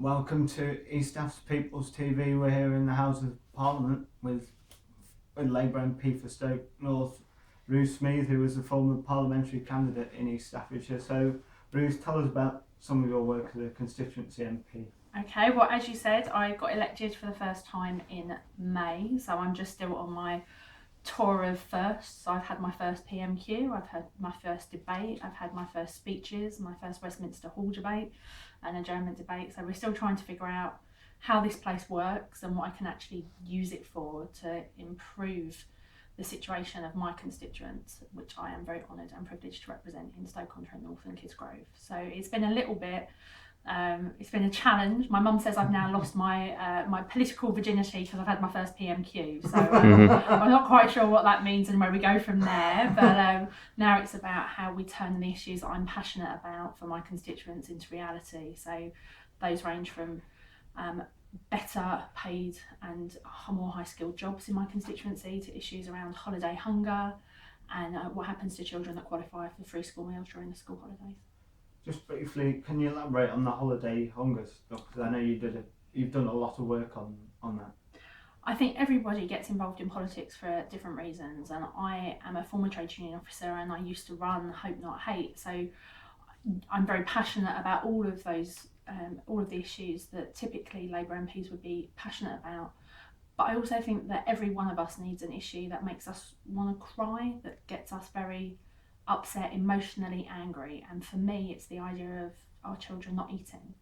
Welcome to East Staff's People's TV. We're here in the House of Parliament with Labour MP for Stoke North, Ruth Smeeth, who was a former parliamentary candidate in East Staffordshire. So, Ruth, tell us about some of your work as a constituency MP. Okay, well, as you said, I got elected for the first time in May, so I'm just still on my tour of firsts. So I've had my first PMQ, I've had my first debate, I've had my first speeches, my first Westminster Hall debate and adjournment debate. So we're still trying to figure out how this place works and what I can actually use it for to improve the situation of my constituents, which I am very honoured and privileged to represent in Stoke-on-Trent North and Kidsgrove. So it's been a little bit it's been a challenge. My mum says I've now lost my my political virginity because I've had my first PMQ, so I'm not quite sure what that means and where we go from there, but now it's about how we turn the issues that I'm passionate about for my constituents into reality. So those range from better paid and more high skilled jobs in my constituency to issues around holiday hunger and what happens to children that qualify for free school meals during the school holidays. Just briefly, can you elaborate on the holiday hunger stuff? Because I know you've done a lot of work on that. I think everybody gets involved in politics for different reasons, and I am a former trade union officer and I used to run Hope Not Hate, so I'm very passionate about all of the issues that typically Labour MPs would be passionate about. But I also think that every one of us needs an issue that makes us want to cry, that gets us very upset, emotionally angry, and for me it's the idea of our children not eating.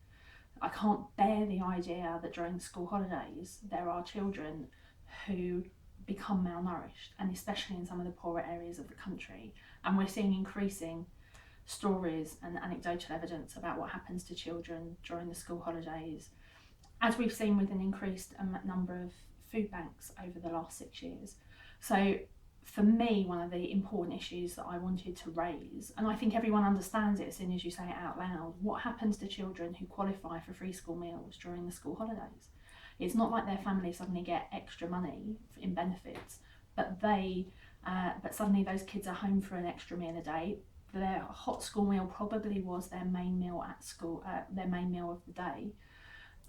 I can't bear the idea that during the school holidays there are children who become malnourished, and especially in some of the poorer areas of the country, and we're seeing increasing stories and anecdotal evidence about what happens to children during the school holidays, as we've seen with an increased number of food banks over the last 6 years. So for me, one of the important issues that I wanted to raise, and I think everyone understands it as soon as you say it out loud, what happens to children who qualify for free school meals during the school holidays? It's not like their family suddenly get extra money in benefits, but suddenly those kids are home for an extra meal a day. Their hot school meal probably was their main meal at school, their main meal of the day,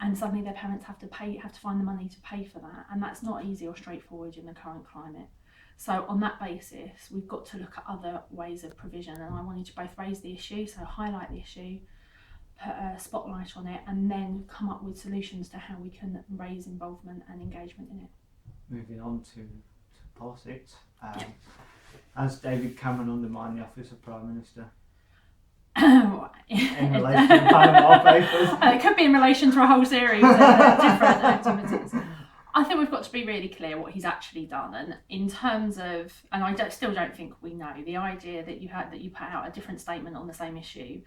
and suddenly their parents have to find the money to pay for that, and that's not easy or straightforward in the current climate. So on that basis, we've got to look at other ways of provision, and I wanted to both raise the issue, so highlight the issue, put a spotlight on it, and then come up with solutions to how we can raise involvement and engagement in it. Moving on to politics, has David Cameron undermined the office of Prime Minister? In relation to Panama Papers? It could be in relation to a whole series of different activities. I think we've got to be really clear what he's actually done, and in terms of, and I still don't think we know, the idea that you put out a different statement on the same issue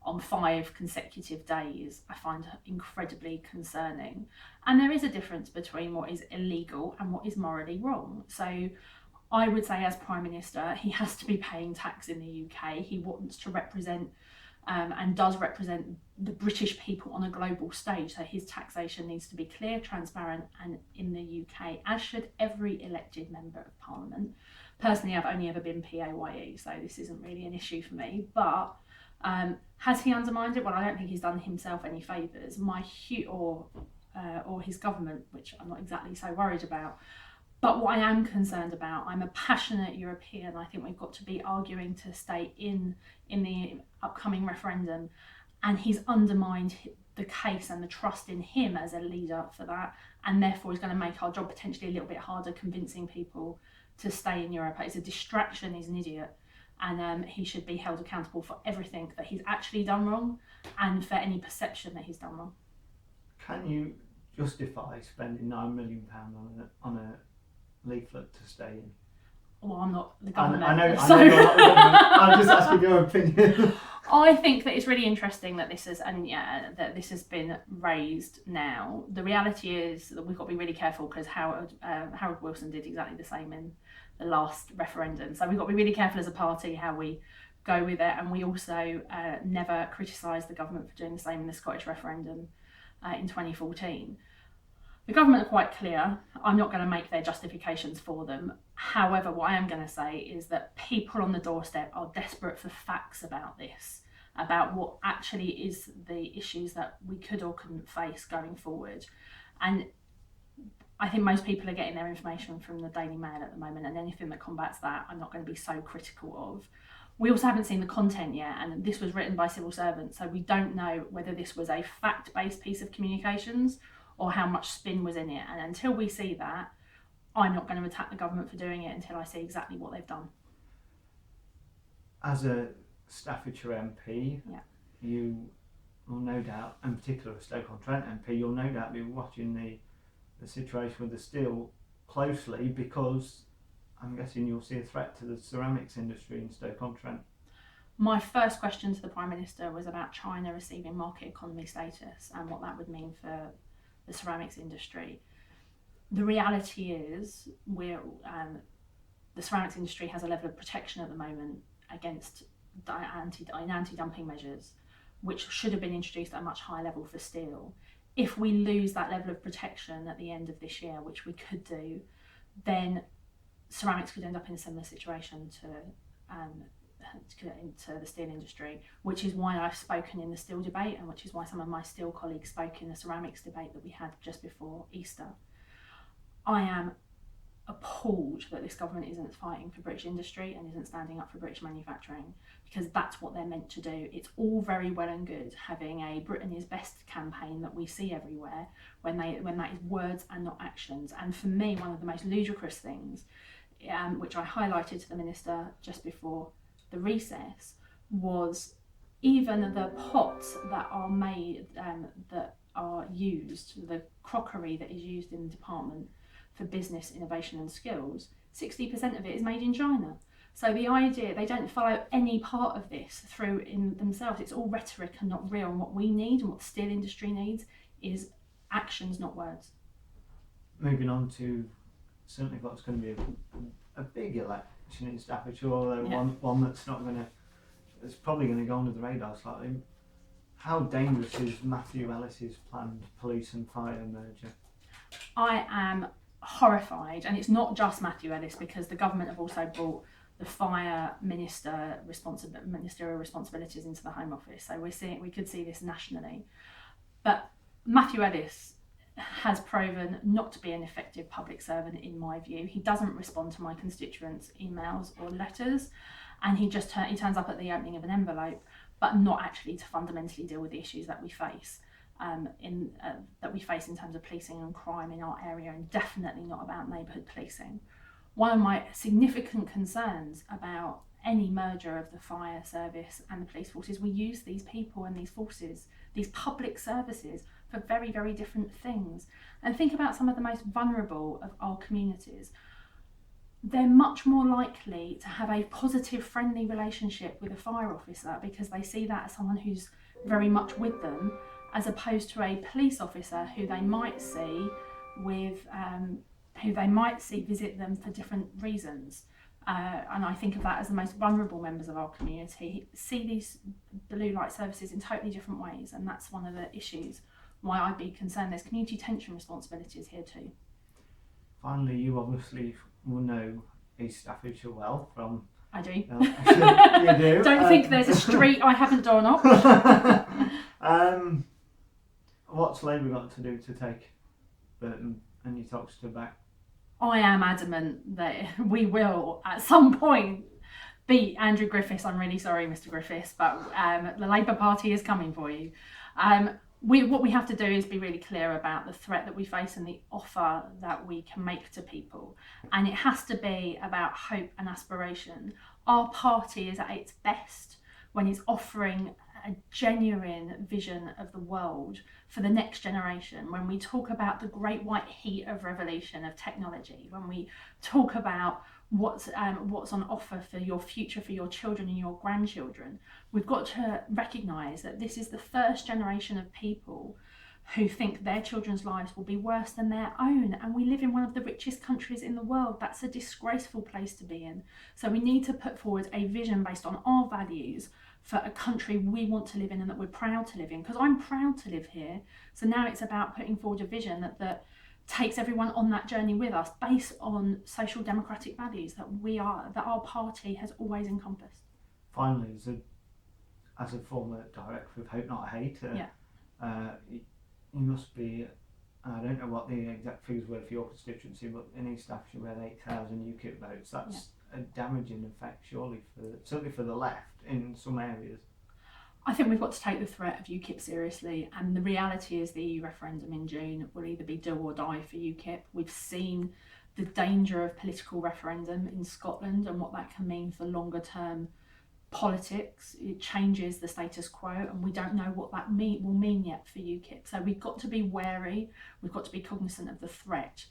on 5 consecutive days, I find incredibly concerning. And there is a difference between what is illegal and what is morally wrong. So I would say, as Prime Minister, he has to be paying tax in the UK. He wants to represent and does represent the British people on a global stage, so his taxation needs to be clear, transparent, and in the UK, as should every elected member of Parliament. Personally, I've only ever been PAYE, so this isn't really an issue for me, but has he undermined it? Well, I don't think he's done himself any favours, or his government, which I'm not exactly so worried about. But what I am concerned about, I'm a passionate European. I think we've got to be arguing to stay in the upcoming referendum, and he's undermined the case and the trust in him as a leader for that, and therefore he's going to make our job potentially a little bit harder convincing people to stay in Europe. It's a distraction, he's an idiot, and he should be held accountable for everything that he's actually done wrong and for any perception that he's done wrong. Can you justify spending £9 million on a leaflet to stay in? Well, I'm not the government. I know you're not the government. I'm just asking your opinion. I think that it's really interesting that this has been raised now. The reality is that we've got to be really careful, because Harold Wilson did exactly the same in the last referendum. So we've got to be really careful as a party how we go with it, and we also never criticised the government for doing the same in the Scottish referendum in 2014. The government are quite clear. I'm not going to make their justifications for them. However, what I am going to say is that people on the doorstep are desperate for facts about this. about what actually is the issues that we could or couldn't face going forward. And I think most people are getting their information from the Daily Mail at the moment, and anything that combats that, I'm not going to be so critical of. We also haven't seen the content yet, and this was written by civil servants, so we don't know whether this was a fact-based piece of communications or how much spin was in it. And until we see that, I'm not going to attack the government for doing it until I see exactly what they've done. As a Staffordshire MP, Yeah. you will no doubt, in particular a Stoke-on-Trent MP, you'll no doubt be watching the situation with the steel closely, because I'm guessing you'll see a threat to the ceramics industry in Stoke-on-Trent. My first question to the Prime Minister was about China receiving market economy status and what that would mean for the ceramics industry. The reality is the ceramics industry has a level of protection at the moment against anti-dumping measures, which should have been introduced at a much higher level for steel. If we lose that level of protection at the end of this year, which we could do, then ceramics could end up in a similar situation to the steel industry, which is why I've spoken in the steel debate, and which is why some of my steel colleagues spoke in the ceramics debate that we had just before Easter. I am appalled that this government isn't fighting for British industry and isn't standing up for British manufacturing, because that's what they're meant to do. It's all very well and good having a Britain is best campaign that we see everywhere when that is words and not actions. And for me, one of the most ludicrous things, which I highlighted to the Minister just before the recess, was even the pots that are made, that are used, the crockery that is used in the department for business, innovation and skills, 60% of it is made in China. So the idea, they don't follow any part of this through in themselves. It's all rhetoric and not real. And what we need and what the steel industry needs is actions, not words. Moving on to certainly what's going to be a big election in Staffordshire, although one that's not going to, it's probably going to go under the radar slightly. How dangerous is Matthew Ellis's planned police and fire merger? I am horrified, and it's not just Matthew Ellis, because the government have also brought the fire ministerial responsibilities into the Home Office. So we could see this nationally. But Matthew Ellis has proven not to be an effective public servant in my view. He doesn't respond to my constituents' emails or letters, and he turns up at the opening of an envelope, but not actually to fundamentally deal with the issues that we face. In terms of policing and crime in our area, and definitely not about neighbourhood policing. One of my significant concerns about any merger of the fire service and the police forces, we use these people and these forces, these public services, for very, very different things. And think about some of the most vulnerable of our communities. They're much more likely to have a positive, friendly relationship with a fire officer because they see that as someone who's very much with them, as opposed to a police officer who they might see visit them for different reasons. And I think of that as the most vulnerable members of our community see these blue light services in totally different ways, and that's one of the issues why I'd be concerned. There's community tension responsibilities here too. Finally, you obviously will know East Staffordshire well from... I do. You do. Don't think there's a street I haven't door knocked. What's Labour got to do to take Burton and your Toxteth back? I am adamant that we will at some point beat Andrew Griffiths. I'm really sorry, Mr. Griffiths, but the Labour Party is coming for you. What we have to do is be really clear about the threat that we face and the offer that we can make to people. And it has to be about hope and aspiration. Our party is at its best when it's offering a genuine vision of the world for the next generation. When we talk about the great white heat of revolution of technology, when we talk about what's on offer for your future, for your children and your grandchildren, we've got to recognise that this is the first generation of people who think their children's lives will be worse than their own. And we live in one of the richest countries in the world. That's a disgraceful place to be in. So we need to put forward a vision based on our values for a country we want to live in and that we're proud to live in, because I'm proud to live here. So now it's about putting forward a vision that takes everyone on that journey with us, based on social democratic values that our party has always encompassed. Finally, as as a former director of Hope Not Hate, you must be, I don't know what the exact figures were for your constituency, but in East Staffordshire we had 8,000 UKIP votes. That's a damaging effect, surely, certainly for the left in some areas. I think we've got to take the threat of UKIP seriously, and the reality is the EU referendum in June will either be do or die for UKIP. We've seen the danger of political referendum in Scotland and what that can mean for longer term politics. It changes the status quo, and we don't know what that will mean yet for UKIP. So we've got to be wary, we've got to be cognizant of the threat,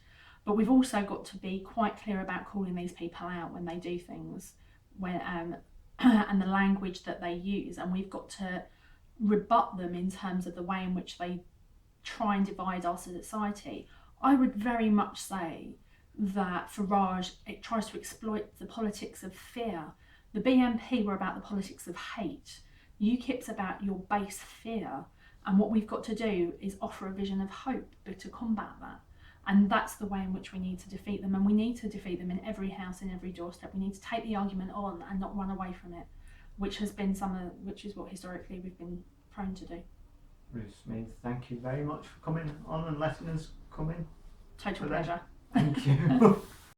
but we've also got to be quite clear about calling these people out when they do things, and the language that they use, and we've got to rebut them in terms of the way in which they try and divide our society. I would very much say that Farage, it tries to exploit the politics of fear. The BNP were about the politics of hate. UKIP's about your base fear, and what we've got to do is offer a vision of hope to combat that. And that's the way in which we need to defeat them, and we need to defeat them in every house, in every doorstep. We need to take the argument on and not run away from it, which is what historically we've been prone to do. Ruth Smeeth, thank you very much for coming on and letting us come in. Total pleasure. Thank you.